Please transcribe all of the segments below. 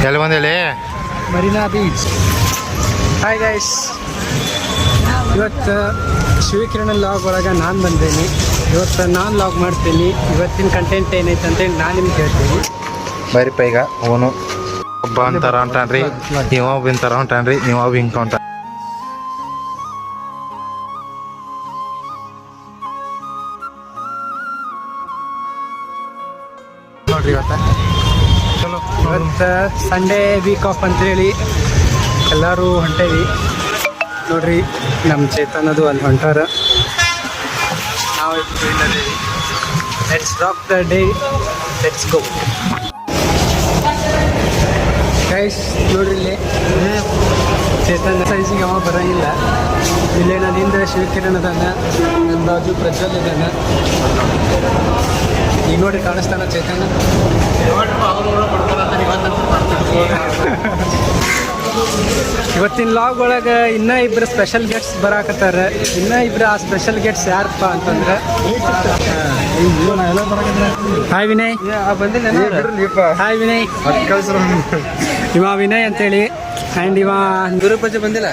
ಎಲ್ಲಿ ಬಂದೇಳಿ? Marina beach. Hi guys, ಇವತ್ತು ಶಿವಕಿರಣ log ಒಳಗೆ ನಾನು ಬಂದೇನಿ. ಇವತ್ತು ನಾನು ಲಾಗ್ ಮಾಡ್ತೀನಿ. ಇವತ್ತಿನ ಕಂಟೆಂಟ್ ಏನೈತೆ ಅಂತೇಳಿ ನಾನು ನಿಮ್ಗೆ ಹೇಳ್ತೀನಿ. ಬರೀಪ್ಪ ಈಗ ಅವನು ಒಬ್ಬ ಅಂತಾರ ಹೊಂಟಾನ್ರಿ, ನೀವು ಒಬ್ಬ ಇಂತಾರ ಹೊಂಟಾನ್ರಿ, ನೀವು ಒಬ್ಬ ಹಿಂಗೆ ಹೊಂಟ ನೋಡ್ರಿ. ಇವತ್ತು ಸಂಡೇ ವೀಕ್ ಆಫ್ ಅಂತೇಳಿ ಎಲ್ಲರೂ ಹೊಂಟೇವಿ ನೋಡ್ರಿ. ನಮ್ಮ ಚೇತನದು ಅಲ್ಲಿ ಹೊಂಟಾರ, ನಾವು ಇಲ್ಲದೇವಿ. Let's rock the day, let's go guys. ನೋಡ್ರಿ ಇಲ್ಲಿ ಚೇತನ ಸೈಜಿಗೆ ಅವ ಬರೋಂಗಿಲ್ಲ. ಇಲ್ಲೇ ನಾನು ಹಿಂದೆ ಶಿವಕಿರಣ ಅದಾನ, ನನ್ನ ಬಾಜು ಪ್ರಜ್ವಲ್ ಇದ್ದಾನ. ಈಗ ನೋಡ್ರಿ ಕಾಣಿಸ್ತಾನ ಚೇತನ. ಇವತ್ತಿನ ಲಾಗ್ ಒಳಗೆ ಇನ್ನೂ ಇಬ್ಬರು ಸ್ಪೆಷಲ್ ಗೆಟ್ಸ್ ಬರಾಕತ್ತಾರ. ಇನ್ನೂ ಇಬ್ಬರು ಆ ಸ್ಪೆಷಲ್ ಗೆಟ್ಸ್ ಯಾರಪ್ಪ ಅಂತಂದ್ರೆ, ಹಾಯ್ ವಿನಯ್. ಹಾಯ್ ವಿನಯ್. ಇವ ವಿನಯ್ ಅಂತೇಳಿ. ಆ್ಯಂಡ್ ಇವ ಗುರುಪೂಜೆ ಬಂದಿಲ್ಲ,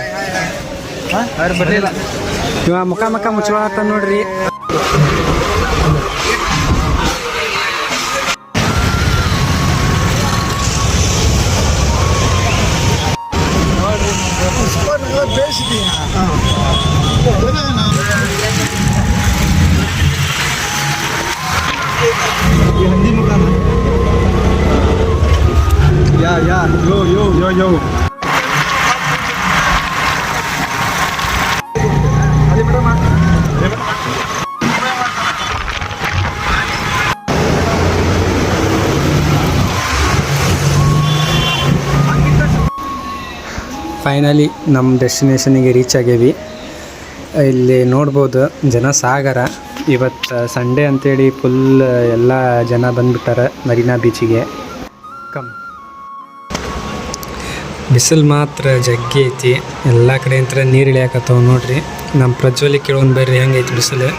ಅವ್ರು ಬರಲಿಲ್ಲ. ಇವ ಮುಖ ಮುಚ್ಚುವ ನೋಡ್ರಿ. ಯೋ ಫೈನಲಿ ನಮ್ಮ ಡೆಸ್ಟಿನೇಷನಿಗೆ ರೀಚ್ ಆಗೇವಿ. ಇಲ್ಲಿ ನೋಡ್ಬೋದು ಜನಸಾಗರ. ಇವತ್ತು ಸಂಡೇ ಅಂತೇಳಿ ಫುಲ್ ಎಲ್ಲ ಜನ ಬಂದುಬಿಟ್ಟಾರೆ ಮರೀನಾ ಬೀಚಿಗೆ. ಬಿಸಿಲು ಮಾತ್ರ ಜಗ್ಗಿ ಐತಿ, ಎಲ್ಲ ಕಡೆ ಅಂತ ನೀರು ಇಳಿಯಾಕತ್ತವ ನೋಡ್ರಿ. ನಮ್ಮ ಪ್ರಜ್ವಲಿ ಕೇಳೋನ್ ಬರ್ರಿ ಹೆಂಗೈತಿ ಬಿಸಿಲು.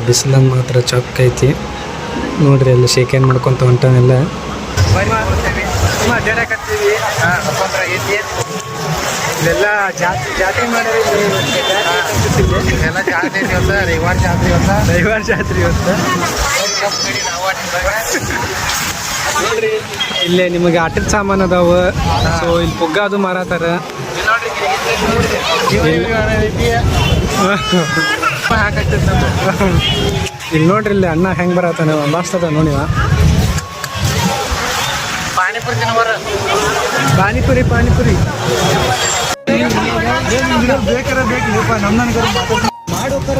ಬಿಸಿಲಂದು ಮಾತ್ರ ಚೊಕ್ಕ ಐತಿ ನೋಡ್ರಿ. ಎಲ್ಲ ಶೇಖರಣೆ ಮಾಡ್ಕೊತ ಹೊಂಟಾನೆಲ್ಲ. ಇಲ್ಲೆಲ್ಲ ಜಾತ್ರೆ ಮಾಡಿದ್ರೆ ರವಿವಾರ ಜಾತ್ರೆ ಇವತ್ತು ನೋಡ್ರಿ. ಇಲ್ಲೇ ನಿಮಗೆ ಆಟದ ಸಾಮಾನು ಅದಾವ. ಸೊ ಇಲ್ಲಿ ಪುಗ್ಗ ಅದು ಮಾರಾತಾರ. ಇಲ್ಲಿ ನೋಡ್ರಿ, ಇಲ್ಲಿ ಅಣ್ಣ ಹೆಂಗೆ ಬರತ್ತಾನೆ, ಮಸ್ತ್ ಅದ ನೋಡಿವ. ಪಾನಿಪುರಿ ಬೇಕಾರ ಬೇಕು ನಮ್ಮ ಮಾಡೋಕ್ಕಾರ.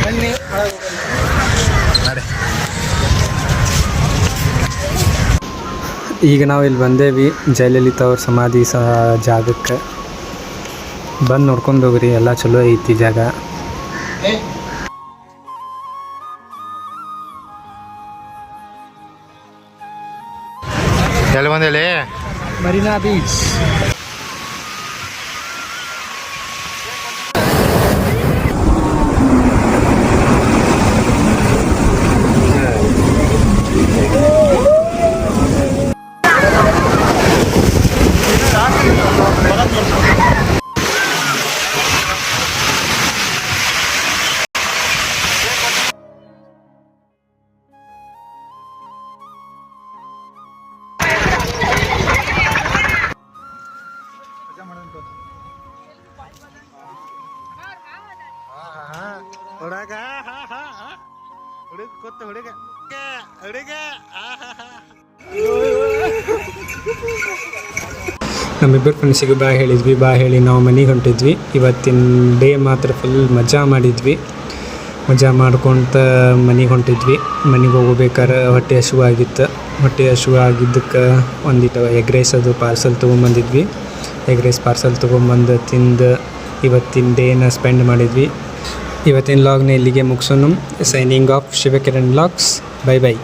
ಬನ್ನಿ. ಈಗ ನಾವು ಇಲ್ಲಿ ಬಂದೇವಿ ಜಯಲಲಿತಾ ಅವ್ರ ಸಮಾಧಿ ಜಾಗಕ್ಕೆ. ಬಂದು ನೋಡ್ಕೊಂಡು ಹೋಗ್ರಿ, ಎಲ್ಲ ಚಲೋ ಐತಿ ಜಾಗ. ಎಲ್ಲಿ ಬಂದೇಳಿ? ಮರೀನಾ ಬೀಚ್. ನಮ್ಮಿಬ್ಬರು ಫ್ರೆಂಡ್ಸಿಗೆ ಬಾಯ್ ಹೇಳಿದ್ವಿ. ಬಾಯ್ ಹೇಳಿ ನಾವು ಮನೆಗೆ ಹೊಂಟಿದ್ವಿ. ಇವತ್ತಿನ ಡೇ ಮಾತ್ರ ಫುಲ್ ಮಜಾ ಮಾಡಿದ್ವಿ. ಮಜಾ ಮಾಡ್ಕೊತ ಮನೆಗೆ ಹೊಂಟಿದ್ವಿ. ಮನೆಗೆ ಹೋಗ್ಬೇಕಾದ್ರೆ ಹೊಟ್ಟೆ ಹಸುವಾಗಿದ್ದಕ್ಕೆ ಒಂದಿಟ್ಟು ಎಗ್ ರೈಸ್ ಅದು ಪಾರ್ಸಲ್ ತೊಗೊಂಬಂದಿದ್ವಿ. ಎಗ್ ರೈಸ್ ಪಾರ್ಸಲ್ ತೊಗೊಂಬಂದು ತಿಂದು ಇವತ್ತಿನ ಡೇನ ಸ್ಪೆಂಡ್ ಮಾಡಿದ್ವಿ. ಇವತ್ತಿನ ಲಾಗ್ನ ಇಲ್ಲಿಗೆ ಮುಗಿಸೋಣ. Signing off Shivakiran blogs. Bye by.